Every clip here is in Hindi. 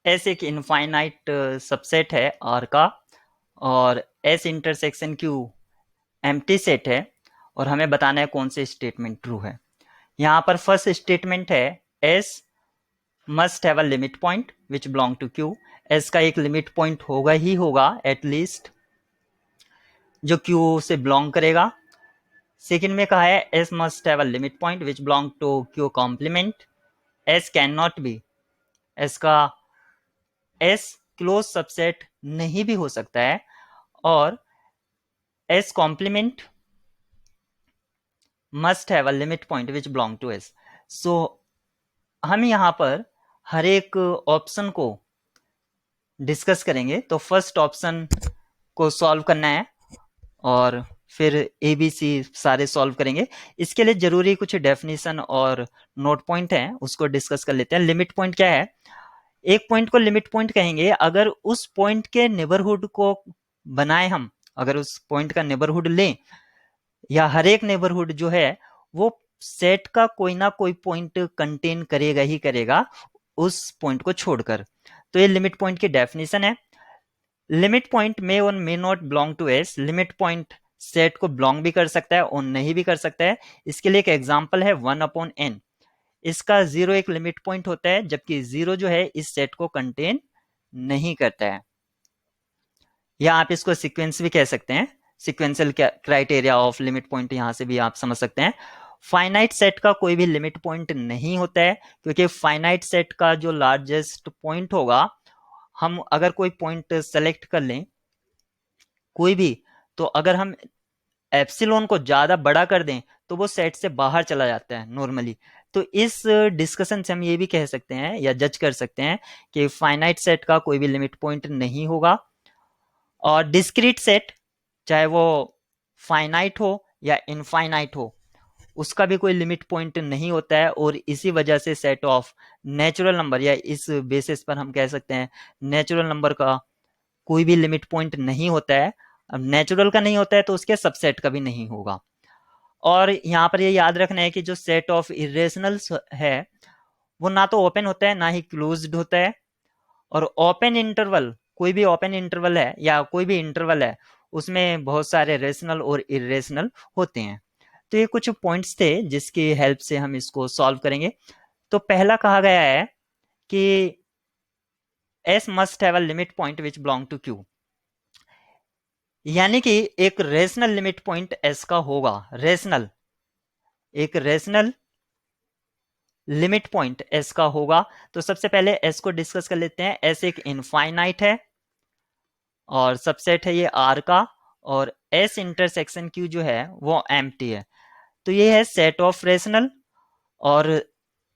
एस एक इनफाइनाइट सबसेट है आर का, और S intersection Q empty set है, और हमें बताना है कौन से स्टेटमेंट ट्रू है। यहाँ पर फर्स्ट स्टेटमेंट है S must have a limit point which belong to Q. S का एक लिमिट पॉइंट होगा ही होगा एटलीस्ट, जो क्यू से बिलोंग करेगा। सेकेंड में कहा है S must have a limit point which belong to Q complement. S can not be, S का एस क्लोज सबसेट नहीं भी हो सकता है, और S complement must have a limit point which belong to S. So हम यहाँ पर हर एक ऑप्शन को डिस्कस करेंगे। तो फर्स्ट ऑप्शन को सॉल्व करना है, और फिर ए बी सी सारे सॉल्व करेंगे। इसके लिए जरूरी कुछ डेफिनेशन और नोट पॉइंट है, उसको डिस्कस कर लेते हैं। लिमिट पॉइंट क्या है? एक पॉइंट को लिमिट पॉइंट कहेंगे अगर उस पॉइंट के नेबरहुड को बनाए हम, अगर उस पॉइंट का नेबरहुड लें, या हर एक नेबरहुड जो है वो सेट का कोई ना कोई पॉइंट कंटेन करेगा ही करेगा उस पॉइंट को छोड़कर। तो ये लिमिट पॉइंट की डेफिनेशन है। Limit point may or may not belong to S. Limit point set को बिलोंग भी कर सकता है और नहीं भी कर सकता है। इसके लिए एक एग्जांपल है 1/n। इसका 0 एक लिमिट पॉइंट होता है, जबकि 0 जो है इस सेट को कंटेन नहीं करता है। या आप इसको सीक्वेंस भी कह सकते हैं, sequential criteria of limit point, यहां से भी आप समझ सकते हैं। फाइनाइट सेट का कोई भी लिमिट पॉइंट नहीं होता है, क्योंकि फाइनाइट सेट का जो लार्जेस्ट पॉइंट होगा, हम अगर कोई पॉइंट सेलेक्ट कर लें कोई भी, तो अगर हम एप्सिलॉन को ज्यादा बड़ा कर दें तो वो सेट से बाहर चला जाता है नॉर्मली। तो इस डिस्कशन से हम ये भी कह सकते हैं या जज कर सकते हैं कि फाइनाइट सेट का कोई भी लिमिट पॉइंट नहीं होगा। और डिस्क्रीट सेट, चाहे वो फाइनाइट हो या इनफाइनाइट हो, उसका भी कोई लिमिट पॉइंट नहीं होता है। और इसी वजह से सेट ऑफ नेचुरल नंबर, या इस बेसिस पर हम कह सकते हैं नेचुरल नंबर का कोई भी लिमिट पॉइंट नहीं होता है। अब नेचुरल का नहीं होता है तो उसके सबसेट का भी नहीं होगा। और यहाँ पर ये याद रखना है कि जो सेट ऑफ इरेशनल्स है वो ना तो ओपन होता है ना ही क्लोज्ड होता है। और ओपन इंटरवल, कोई भी ओपन इंटरवल है या कोई भी इंटरवल है, उसमें बहुत सारे रेशनल और इरेशनल होते हैं। तो ये कुछ पॉइंट्स थे जिसकी हेल्प से हम इसको सॉल्व करेंगे। तो पहला कहा गया है कि S must have a limit point which belong to Q, यानी कि एक रेशनल लिमिट पॉइंट एस का होगा। रेशनल, एक रेशनल लिमिट पॉइंट एस का होगा। तो सबसे पहले एस को डिस्कस कर लेते हैं। एस एक इनफाइनाइट है और सबसेट है ये आर का, और एस इंटरसेक्शन क्यू जो है वो एम्प्टी है। तो ये है सेट ऑफ रेशनल, और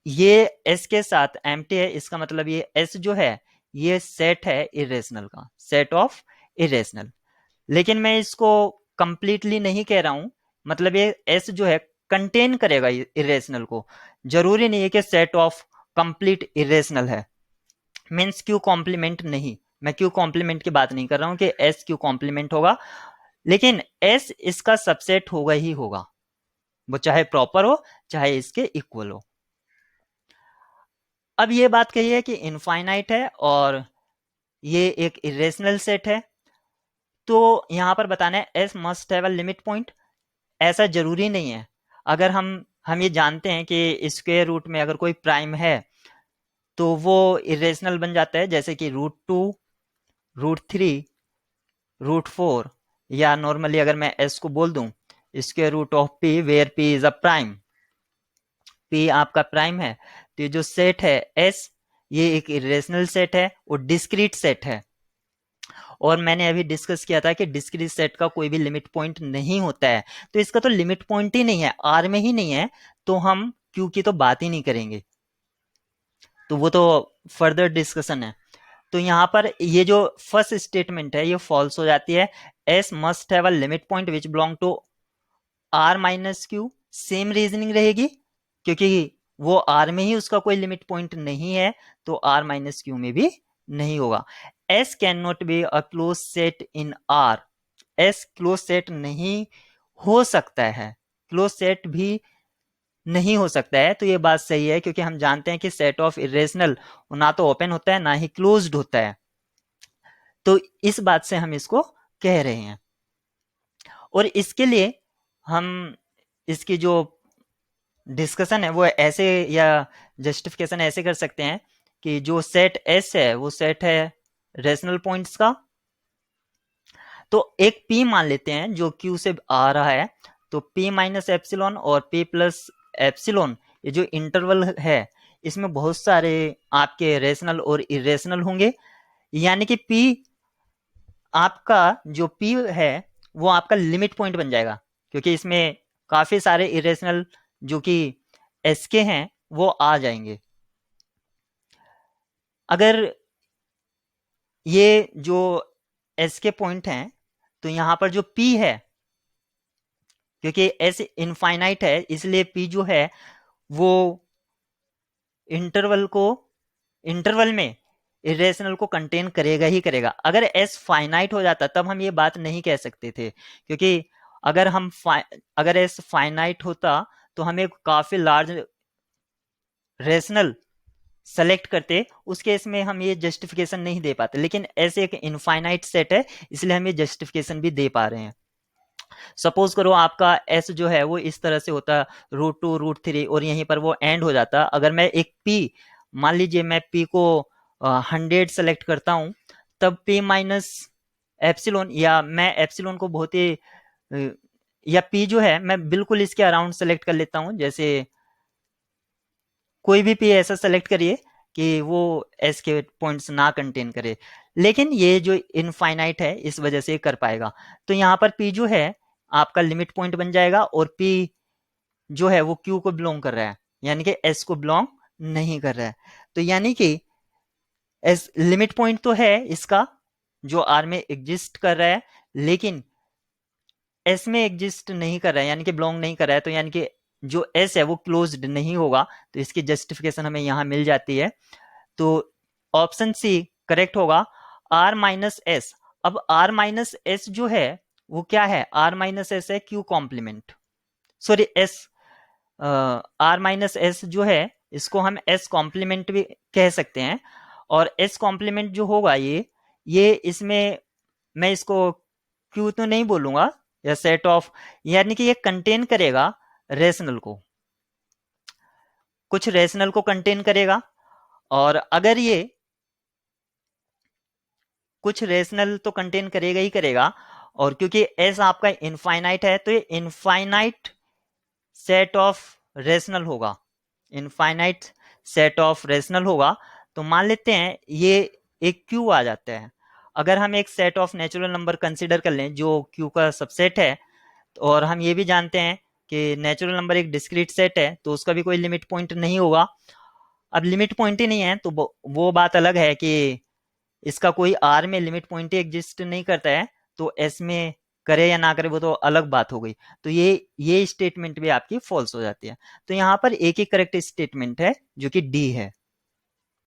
ये एस के साथ एम्प्टी है, इसका मतलब ये एस जो है ये सेट है इरेशनल का, सेट ऑफ इरेशनल। लेकिन मैं इसको कंप्लीटली नहीं कह रहा हूं, मतलब ये एस जो है कंटेन करेगा इरेशनल को। जरूरी नहीं है कि सेट ऑफ कंप्लीट इरेशनल है, मीन्स क्यू कॉम्प्लीमेंट नहीं। मैं क्यू कॉम्प्लीमेंट की बात नहीं कर रहा हूं कि एस क्यू कॉम्प्लीमेंट होगा, लेकिन एस इसका सबसेट होगा ही होगा, वो चाहे प्रॉपर हो चाहे इसके इक्वल हो। अब ये बात कही है कि इनफाइनाइट है और ये एक इरेशनल सेट है, तो यहां पर बताना है S must have a limit point. ऐसा जरूरी नहीं है। अगर हम ये जानते हैं कि स्क्वायर रूट में अगर कोई प्राइम है तो वो इरेशनल बन जाता है, जैसे कि √2, √3, √4, या नॉर्मली अगर मैं एस को बोल दूं square root of P where P is a prime, P आपका प्राइम है, तो ये जो सेट है एस, ये एक इरेशनल सेट है और डिस्क्रीट सेट है। और मैंने अभी डिस्कस किया था कि डिस्क्रीट सेट का कोई भी लिमिट पॉइंट नहीं होता है, तो इसका तो लिमिट पॉइंट ही नहीं है, आर में ही नहीं है, तो हम क्यू की तो बात ही नहीं करेंगे, तो वो तो फर्दर डिस्कशन है। तो यहाँ पर ये जो फर्स्ट स्टेटमेंट है ये फॉल्स हो जाती है। S must have a limit point which belong to R minus Q, same reasoning रहेगी, क्योंकि वो आर में ही उसका कोई लिमिट पॉइंट नहीं है, तो आर माइनस क्यू में भी नहीं होगा। S can not be a close set in are, S close set नहीं हो सकता है। क्लोज सेट भी नहीं हो सकता है। तो ये बात सही है, क्योंकि हम जानते हैं कि सेट ऑफ इरेशनल ना तो ओपन होता है ना ही क्लोज्ड होता है। तो इस बात से हम इसको कह रहे हैं। और इसके लिए हम इसकी जो डिस्कशन है वो ऐसे, या जस्टिफिकेशन ऐसे कर सकते हैं कि जो सेट एस है वो सेट है रेशनल पॉइंट्स का। तो एक पी मान लेते हैं जो क्यू से आ रहा है। तो पी माइनस एप्सिलॉन और पी प्लस एप्सिलॉन, ये जो इंटरवल है इसमें बहुत सारे आपके रेशनल और इरेशनल होंगे। यानी कि पी आपका जो पी है वो आपका लिमिट पॉइंट बन जाएगा, क्योंकि इसमें काफी सारे इरेशनल जो कि एस के हैं वो आ जाएंगे। अगर ये जो एस के पॉइंट हैं तो यहाँ पर जो पी है, क्योंकि एस इनफाइनाइट है इसलिए पी जो है वो इंटरवल में इरेशनल को कंटेन करेगा ही करेगा। अगर एस फाइनाइट हो जाता तब हम ये बात नहीं कह सकते थे, क्योंकि अगर एस फाइनाइट होता तो हमें काफी लार्ज रेशनल सेलेक्ट करते, उस केस में हम ये जस्टिफिकेशन नहीं दे पाते। लेकिन ऐसे एक इनफाइनाइट सेट है इसलिए हम ये जस्टिफिकेशन भी दे पा रहे हैं। सपोज करो आपका एस जो है वो इस तरह से होता √2 √3 और यहीं पर वो एंड हो जाता। अगर मैं एक पी, मान लीजिए मैं पी को 100 सेलेक्ट करता हूं, तब पी माइनस एप्सिलॉन, या मैं एप्सिलॉन को बहुत ही या पी जो है मैं बिल्कुल इसके अराउंड सेलेक्ट कर लेता हूं। जैसे कोई भी पी ऐसा सेलेक्ट करिए कि वो एस के पॉइंट्स ना कंटेन करे, लेकिन ये जो इनफाइनाइट है इस वजह से कर पाएगा। तो यहाँ पर पी जो है आपका लिमिट पॉइंट बन जाएगा, और पी जो है वो क्यू को बिलोंग कर रहा है, यानी कि एस को बिलोंग नहीं कर रहा है। तो यानी कि एस लिमिट पॉइंट तो है इसका जो आर में एग्जिस्ट कर रहा है, लेकिन एस में एग्जिस्ट नहीं कर रहा है, यानी कि बिलोंग नहीं कर रहा है। तो यानी कि जो एस है वो क्लोज्ड नहीं होगा। तो इसकी जस्टिफिकेशन हमें यहां मिल जाती है। तो ऑप्शन सी करेक्ट होगा, आर माइनस एस। अब आर माइनस एस जो है वो क्या है, आर माइनस एस है Q complement, sorry S, R minus S जो है इसको हम एस कॉम्प्लीमेंट भी कह सकते हैं। और एस कॉम्प्लीमेंट जो होगा ये इसमें मैं इसको क्यू तो नहीं बोलूंगा, या सेट ऑफ, यानी कि ये कंटेन करेगा रेशनल को, कुछ रेशनल को कंटेन करेगा। और अगर ये कुछ रेशनल तो कंटेन करेगा ही करेगा, और क्योंकि एस आपका इनफाइनाइट है तो ये इनफाइनाइट सेट ऑफ रेशनल होगा, इनफाइनाइट सेट ऑफ रेशनल होगा। तो मान लेते हैं ये एक क्यू आ जाता है। अगर हम एक set of natural number consider कर लें जो क्यू का सबसेट है, और हम ये भी जानते हैं कि नेचुरल नंबर एक डिस्क्रीट सेट है तो उसका भी कोई लिमिट पॉइंट नहीं होगा। अब लिमिट पॉइंट ही नहीं है तो वो बात अलग है कि इसका कोई आर में लिमिट पॉइंट ही एग्जिस्ट नहीं करता है, तो एस में करे या ना करे वो तो अलग बात हो गई। तो ये स्टेटमेंट भी आपकी फॉल्स हो जाती है। तो यहाँ पर एक ही करेक्ट स्टेटमेंट है जो कि डी है।